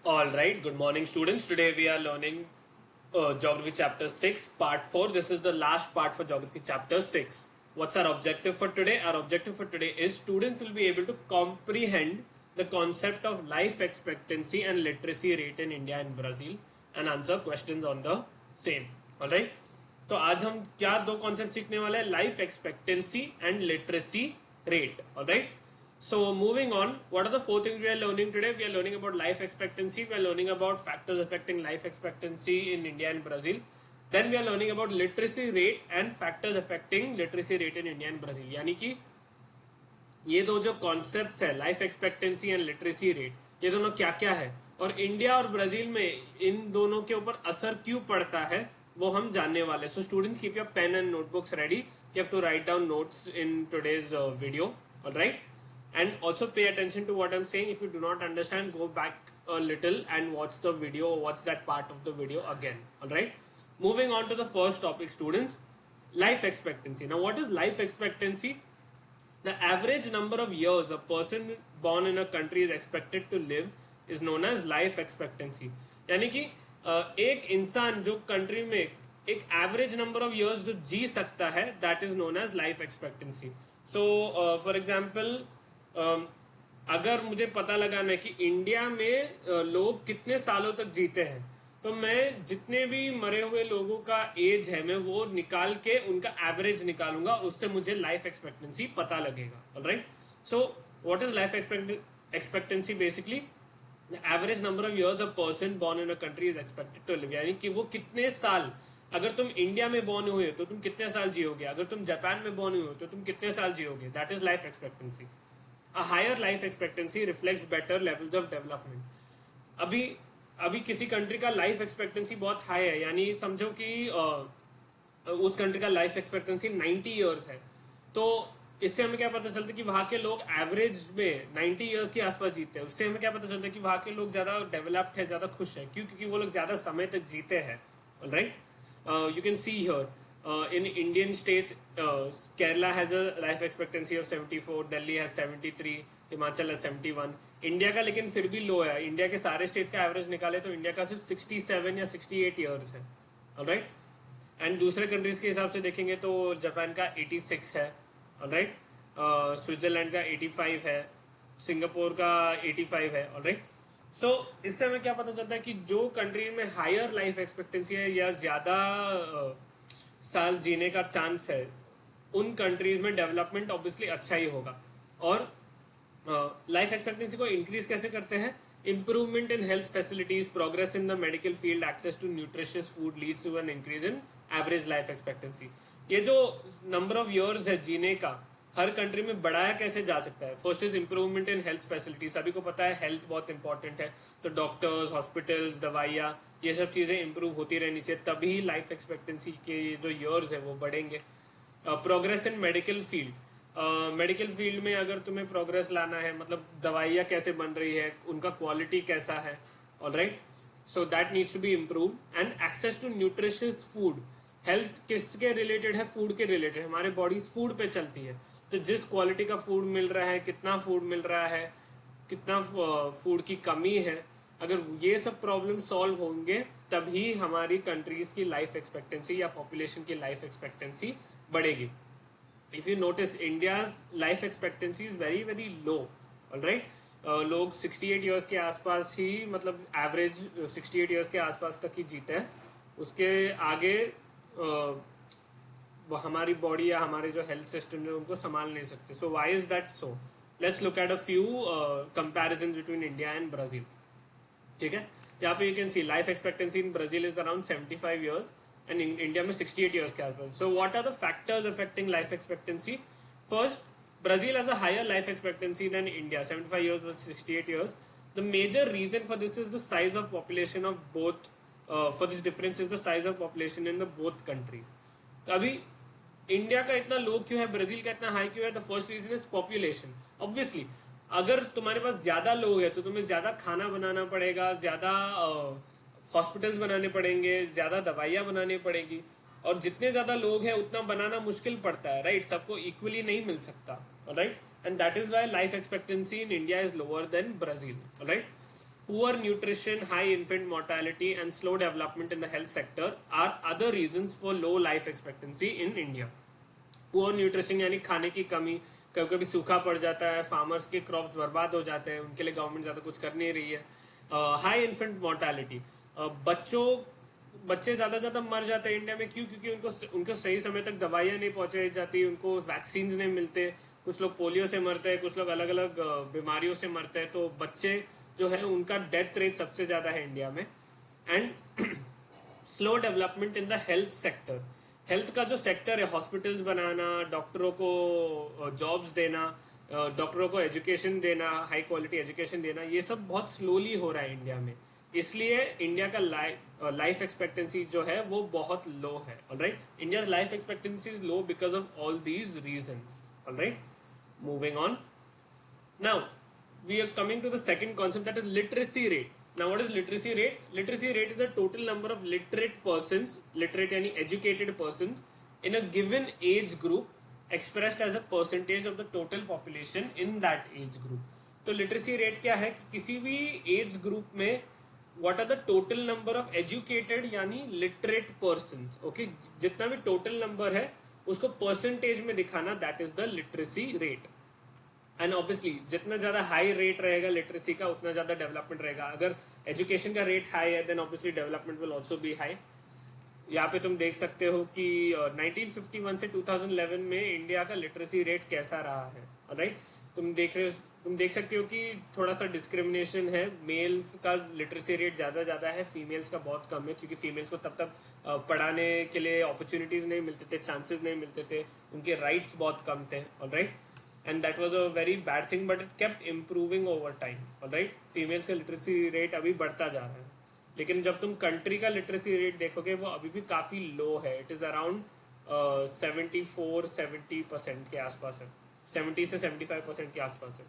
All right, good morning, students. Today we are learning Geography Chapter 6, Part 4. This is the last part for Geography Chapter 6. What's our objective for today? Our objective for today is students will be able to comprehend the concept of life expectancy and literacy rate in India and Brazil and answer questions on the same. All right. तो आज हम क्या दो concept सीखने वाले हैं? Life expectancy and literacy rate. All right. So moving on, what are the four things we are learning today? We are learning about life expectancy. We are learning about factors affecting life expectancy in India and Brazil. Then we are learning about literacy rate and factors affecting literacy rate in India and Brazil. यानी कि ये दो जो concepts है, life expectancy and literacy rate, ये दोनों क्या क्या है और इंडिया और ब्राजील में इन दोनों के ऊपर असर क्यों पड़ता है वो हम जानने वाले. So students keep your pen and notebooks ready. You have to write down notes in today's video. Alright. And also pay attention to what I'm saying. If you do not understand, go back a little and watch the video or watch that part of the video again. Alright. Moving on to the first topic, students. Life expectancy. Now what is life expectancy? The average number of years a person born in a country is expected to live is known as life expectancy. यानी कि एक इंसान जो country में एक average number of years जो जी सकता है, that is known as life expectancy. So for example, अगर मुझे पता लगाना है कि इंडिया में लोग कितने सालों तक जीते हैं, तो मैं जितने भी मरे हुए लोगों का एज है मैं वो निकाल के उनका एवरेज निकालूंगा, उससे मुझे लाइफ एक्सपेक्टेंसी पता लगेगा. Alright. So what is life expectancy? Basically the average number of years a person born in a country is expected to live. यानी कि वो कितने साल, अगर तुम इंडिया में बॉर्न हुए हो तो तुम कितने साल जियोगे, अगर तुम जापान में बॉर्न हुए हो तो तुम कितने साल जियोगे. That is life expectancy. A higher life expectancy reflects better levels of development. अभी किसी कंट्री का लाइफ एक्सपेक्टेंसी बहुत हाई है, यानी समझो कि उस कंट्री का लाइफ एक्सपेक्टेंसी 90 इयर्स है, तो इससे हमें क्या पता चलता है कि वहां के लोग एवरेज में 90 इयर्स के आसपास जीते हैं. उससे हमें क्या पता चलता है कि वहां के लोग ज्यादा डेवलप्ड है, ज्यादा खुश है. क्यों? क्योंकि वो लोग ज्यादा समय तक जीते हैं. Alright. You can see here in Indian states, Kerala has a life expectancy of 74, Delhi has 73, Himachal has 71. India का लेकिन फिर भी लो है. इंडिया के सारे स्टेट्स का एवरेज निकाले तो इंडिया का सिर्फ 67 या 68 इयर्स है. ऑलराइट. एंड दूसरे कंट्रीज के हिसाब से देखेंगे तो जापान का 86 है. ऑलराइट. स्विट्जरलैंड का 85 है, सिंगापुर का 85 है. ऑलराइट. सो इससे हमें क्या पता चलता है कि जो कंट्री में हायर लाइफ एक्सपेक्टेंसी है या ज्यादा साल जीने का चांस है, उन कंट्रीज में डेवलपमेंट ऑब्वियसली अच्छा ही होगा. और लाइफ एक्सपेक्टेंसी को इंक्रीज कैसे करते हैं? Improvement in health facilities, progress in the medical field, access to nutritious food leads to an increase in average life expectancy. ये जो नंबर ऑफ इयर्स है जीने का हर कंट्री में बढ़ाया कैसे जा सकता है? First is improvement in health facility. सभी को पता है हेल्थ बहुत इंपॉर्टेंट है, तो डॉक्टर्स, हॉस्पिटल्स, दवाइयाँ, ये सब चीजें इंप्रूव होती रहनी चाहिए, तभी लाइफ एक्सपेक्टेंसी के जो इयर्स है वो बढ़ेंगे. Progress in medical field. Medical field में अगर तुम्हें प्रोग्रेस लाना है, मतलब दवाइयाँ कैसे बन रही है, उनका क्वालिटी कैसा है. Alright. So that needs to be improve. And access to nutritious food. Health किसके रिलेटेड है? फूड के रिलेटेड. हमारे बॉडीज फूड पे चलती है, तो जिस क्वालिटी का फूड मिल रहा है, कितना फूड मिल रहा है, कितना फूड की कमी है, अगर ये सब प्रॉब्लम सॉल्व होंगे तभी हमारी कंट्रीज की लाइफ एक्सपेक्टेंसी या पॉपुलेशन की लाइफ एक्सपेक्टेंसी बढ़ेगी. If you notice, India life expectancy is very very low. Alright. लोग 68 इयर्स के आसपास ही, मतलब एवरेज 68 इयर्स के आसपास तक ही जीते हैं. उसके आगे वो हमारी बॉडी या हमारे जो हेल्थ सिस्टम है उनको संभाल नहीं सकते. So why is that so? Let's look at a few comparison between India and Brazil. ठीक है. यहाँ पे you can see life expectancy in Brazil is around 75 years and in India में 68 इयर्स के आसपास. So what are the factors affecting life expectancy? First, Brazil has a higher life expectancy than India, 75 years versus 68 years. The major reason for this is the size of population of both. For this difference is the size of population in the both countries. अभी India का इतना लो क्यों है, Brazil का इतना high क्यों है? The first reason is population. Obviously अगर तुम्हारे पास ज्यादा लोग हैं तो तुम्हें ज्यादा खाना बनाना पड़ेगा, ज्यादा हॉस्पिटल्स बनाने पड़ेंगे, ज्यादा दवाइयां बनानी पड़ेगी, और जितने ज्यादा लोग हैं उतना बनाना मुश्किल पड़ता है. राइट. सबको इक्वली नहीं मिल सकता. Right. And that is why life expectancy in India is lower than Brazil. Right. Poor nutrition, high infant mortality, and slow development in the health sector are other reasons for low life expectancy in India. Poor nutrition यानी खाने की कमी, कभी कभी सूखा पड़ जाता है, फार्मर्स के क्रॉप्स बर्बाद हो जाते हैं, उनके लिए गवर्नमेंट ज़्यादा कुछ कर नहीं रही है. हाई इन्फेंट मोर्टेलिटी, बच्चे ज़्यादा मर जाते हैं इंडिया में. क्यों? क्योंकि उनको सही समय तक दवाइयाँ नहीं पहुंचाई जाती, उनको वैक्सीन नहीं मिलते. कुछ लोग पोलियो से मरते हैं, कुछ लोग अलग अलग बीमारियों से मरते हैं. तो बच्चे जो है उनका डेथ रेट सबसे ज़्यादा है इंडिया में. And slow development in the health sector. Health का जो सेक्टर है, हॉस्पिटल्स बनाना, डॉक्टरों को जॉब्स देना, डॉक्टरों को एजुकेशन देना, हाई क्वालिटी एजुकेशन देना, ये सब बहुत स्लोली हो रहा है इंडिया में. इसलिए इंडिया का लाइफ एक्सपेक्टेंसी जो है वो बहुत लो है. Alright, India's life expectancy is low because of all these reasons. Alright, moving on. Now we are coming to the second concept, that is literacy rate. Now what is literacy rate? Literacy rate is the total number of literate persons, literate yani educated persons, in a given age group expressed as a percentage of the total population in that age group. तो literacy rate क्या है कि किसी भी age group में what are the total number of educated यानी literate persons. Okay, जितना भी total number है उसको percentage में दिखाना, that is the literacy rate. And obviously जितना ज्यादा हाई रेट रहेगा लिटरेसी का, उतना ज्यादा डेवलपमेंट रहेगा. अगर एजुकेशन का रेट हाई है then obviously development will also be high. यहाँ पे तुम देख सकते हो कि 1951 से 2011 में इंडिया का लिटरेसी रेट कैसा रहा है. राइट, तुम देख सकते हो कि थोड़ा सा डिस्क्रिमिनेशन है. मेल्स का लिटरेसी रेट ज्यादा है, फीमेल्स का बहुत कम है, क्योंकि फीमेल्स को तब तक पढ़ाने के लिए अपॉर्चुनिटीज नहीं मिलते थे, चांसेस नहीं मिलते थे, उनके राइट्स बहुत कम थे. Alright, and that was a very bad thing, but it kept improving over time. Alright, females का literacy rate अभी बढ़ता जा रहा है. लेकिन जब तुम कंट्री का लिटरेसी रेट देखोगे वो अभी भी काफी लो है. इट इज अराउंड 74-70% के आसपास है, 70 से 75% के आसपास है.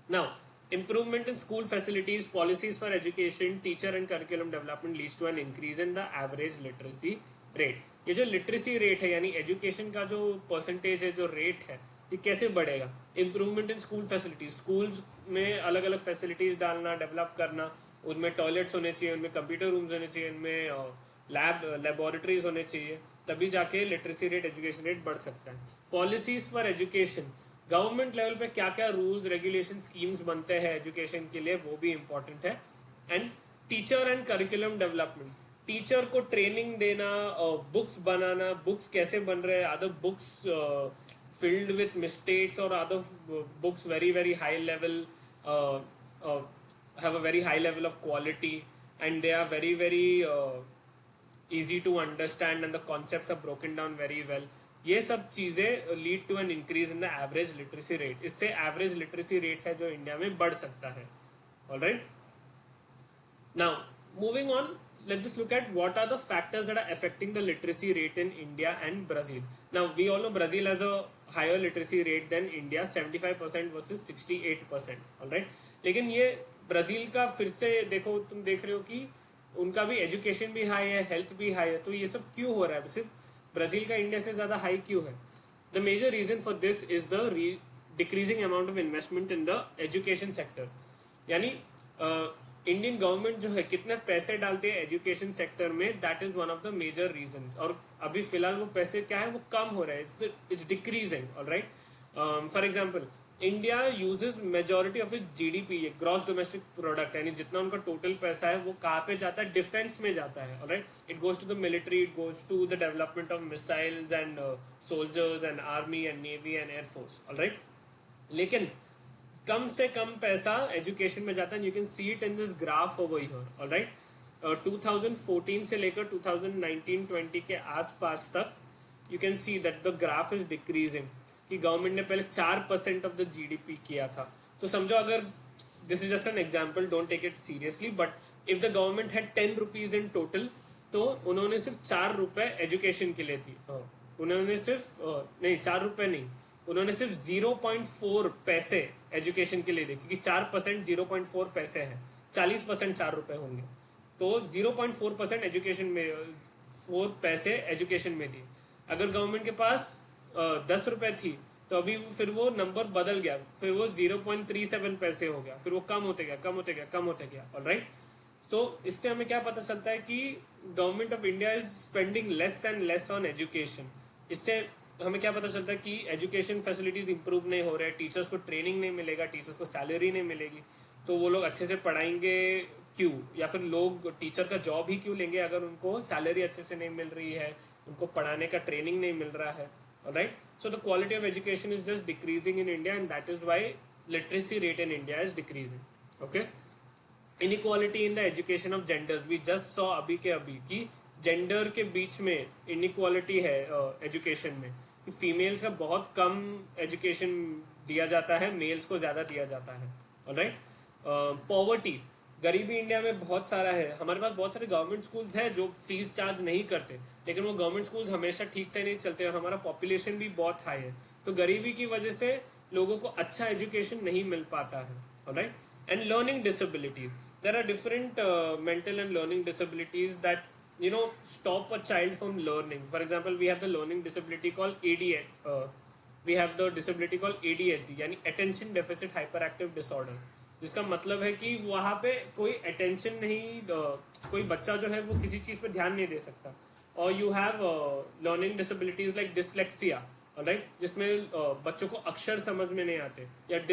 Now improvement in school facilities, policies for education, teacher and curriculum development leads to an increase in the average literacy rate. ये जो लिटरेसी रेट है यानी एजुकेशन का जो परसेंटेज है, जो रेट है, ये कैसे बढ़ेगा? Improvement in school facilities, schools में अलग अलग फैसिलिटीज डालना, डेवलप करना, उनमें टॉयलेट्स होने चाहिए, उनमें कंप्यूटर रूम्स होने चाहिए, उनमें लेबोरेटरीज होने चाहिए, तभी जाके लिटरेसी रेट, एजुकेशन रेट बढ़ सकता है. Policies for education, government level पे क्या क्या रूल्स, रेगुलेशन, स्कीम्स बनते हैं एजुकेशन के लिए, वो भी इंपॉर्टेंट है. And teacher and curriculum development, teacher को ट्रेनिंग देना, बुक्स बनाना, बुक्स कैसे बन रहे हैं, other books filled with mistakes or other books very high level, have a very high level of quality, and they are very easy to understand, and the concepts are broken down very well. ये सब चीजें lead to an increase in the average literacy rate. इससे average literacy rate है जो India में बढ़ सकता है. Alright, now moving on, let's just look at what are the factors that are affecting the literacy rate in India and Brazil. Now we all know Brazil has a higher literacy rate than India, 75% versus 68%. Alright, लेकिन ये Brazil का फिर से देखो, तुम देख रहे हो कि उनका भी एजुकेशन भी हाई है, हेल्थ भी हाई है. तो ये सब क्यों हो रहा है? सिर्फ ब्राजील का इंडिया से ज्यादा हाई क्यों है? The major reason for this is the decreasing amount of investment in the education sector. यानी इंडियन गवर्नमेंट जो है कितने पैसे डालते हैं एजुकेशन सेक्टर में, that is one of the major reason. और अभी फिलहाल वो पैसे क्या है, वो कम हो रहा है, it's decreasing. Alright, for example India uses majority of its GDP, gross domestic product, यानी जितना उनका टोटल पैसा है वो कहाँ पे जाता है? डिफेंस में जाता है. Alright, it goes to the military, it goes to the development of missiles and soldiers and army and navy and air force. Alright, लेकिन कम से कम पैसा एजुकेशन में जाता है. You can see it in this graph over here. Alright, 2014 से लेकर 2019-20 के आसपास तक you can see that the graph is decreasing. कि गवर्नमेंट ने पहले 4% ऑफ द जीडीपी किया था. तो समझो, अगर this is just an example, don't take it seriously, but if the government had 10 rupees in total, तो उन्होंने सिर्फ 4 रुपए एजुकेशन के लिए दी. उन्होंने सिर्फ नहीं, 4 रुपए नहीं, उन्होंने सिर्फ 0.4 पैसे एजुकेशन के लिए दिए, क्योंकि 4% 0.4 पैसे है, 40% 4 रुपए होंगे. तो 0.4% एजुकेशन में, 4 पैसे एजुकेशन में दिए. अगर गवर्नमेंट के पास 10 रुपए थी तो अभी फिर वो नंबर बदल गया, फिर वो 0.37 पैसे हो गया, फिर वो कम होते गया। ऑलराइट, सो इससे हमें क्या पता चलता है कि government of India is spending less and less on education. इससे हमें क्या पता चलता है कि एजुकेशन फैसिलिटीज इंप्रूव नहीं हो रहे, टीचर्स को ट्रेनिंग नहीं मिलेगा, टीचर्स को सैलरी नहीं मिलेगी, तो वो लोग अच्छे से पढ़ाएंगे क्यों, या फिर लोग टीचर का जॉब ही क्यों लेंगे अगर उनको सैलरी अच्छे से नहीं मिल रही है, उनको पढ़ाने का ट्रेनिंग नहीं मिल रहा है। Right, so the quality of education is just decreasing in India and that is why literacy rate in India is decreasing. Okay, inequality in the education of genders, we just saw अभी के अभी कि gender के बीच में inequality है education में, कि females का बहुत कम एजुकेशन दिया जाता है, मेल्स को ज्यादा दिया जाता है। ऑलराइट, पॉवर्टी, गरीबी इंडिया में बहुत सारा है। हमारे पास बहुत सारे गवर्नमेंट स्कूल्स हैं जो फीस चार्ज नहीं करते, लेकिन वो गवर्नमेंट स्कूल्स हमेशा ठीक से नहीं चलते और हमारा पॉपुलेशन भी बहुत हाई है, तो गरीबी की वजह से लोगों को अच्छा एजुकेशन नहीं मिल पाता है। Alright, and learning disabilities, there are different mental and learning disabilities that stop a child from learning. For example, we have the learning disability called ADHD. We have the disability called ADHD, यानी attention deficit hyperactive disorder, जिसका मतलब है कि वहां पे कोई attention नहीं, कोई बच्चा जो है वो किसी चीज पे ध्यान नहीं दे सकता। और you have learning disabilities like dyslexia, right, जिसमें बच्चों को अक्षर समझ में नहीं आते, या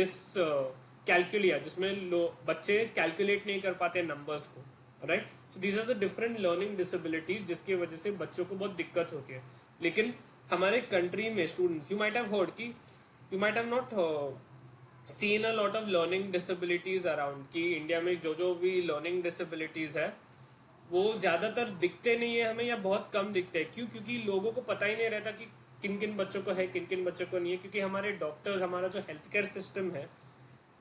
कैलकुलिया, जिसमें बच्चे कैलकुलेट नहीं कर पाते नंबर्स को। Right, so these are the different learning disabilities जिसकी वजह से बच्चों को बहुत दिक्कत होती है। लेकिन हमारे कंट्री में students, you might have heard कि you might have not seen a lot of learning disabilities around, कि इंडिया में जो भी लर्निंग डिसेबिलिटीज है वो ज्यादातर दिखते नहीं है हमें, या बहुत कम दिखते हैं। क्यों? क्योंकि लोगों को पता ही नहीं रहता कि किन किन बच्चों को है, किन किन बच्चों को नहीं है, क्योंकि हमारे डॉक्टर्स, हमारा जो हेल्थ केयर सिस्टम है,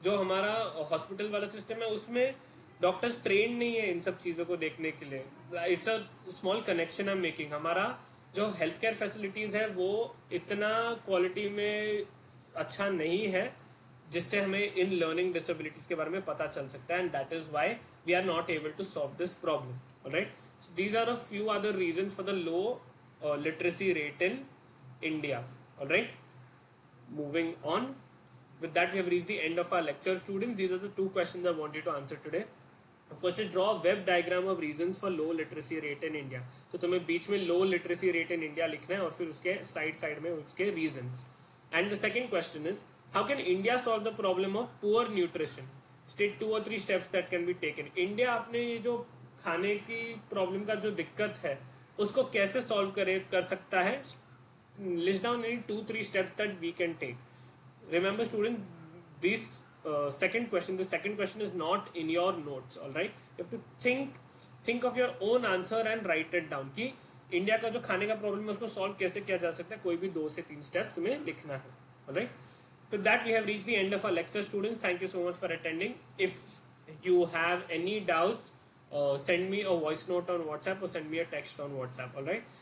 जो हमारा हॉस्पिटल वाला सिस्टम है, उसमें डॉक्टर्स ट्रेन नहीं है इन सब चीजों को देखने के लिए। It's a small connection I am making. हमारा जो हेल्थ केयर फैसिलिटीज है वो इतना क्वालिटी में अच्छा नहीं है जिससे हमें इन लर्निंग डिसेबिलिटीज के बारे में पता चल सकता है, and that is why we are not able to solve this problem. Right, so these are a few other reasons for the low literacy rate in India. Alright, moving on. With that, we have reached the end of our lecture, students. These are the two questions I wanted to answer today. First is draw a web diagram of reasons for low literacy rate in India. तो तुम्हें बीच में low literacy rate in India लिखना है और फिर उसके side में उसके reasons. And the second question is, how can India solve the problem of poor nutrition? State 2 or 3 steps that can be taken. India अपने ये जो खाने की प्रॉब्लम का जो दिक्कत है उसको कैसे सॉल्व कर सकता है? List down any 2-3 steps that we can take. Remember, student, this second question is not in your notes. All right, you have to think of your own answer and write it down कि India का जो खाने का problem है उसको solve कैसे किया जा सकता है। कोई भी 2 से 3 स्टेप्स तुम्हें लिखना है। All right, with that we have reached the end of our lecture, students. Thank you so much for attending. If you have any doubts, send me a voice note on WhatsApp or send me a text on WhatsApp. All right,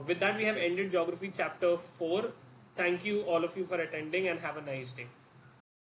with that we have ended geography chapter 4. Thank you all of you for attending and have a nice day.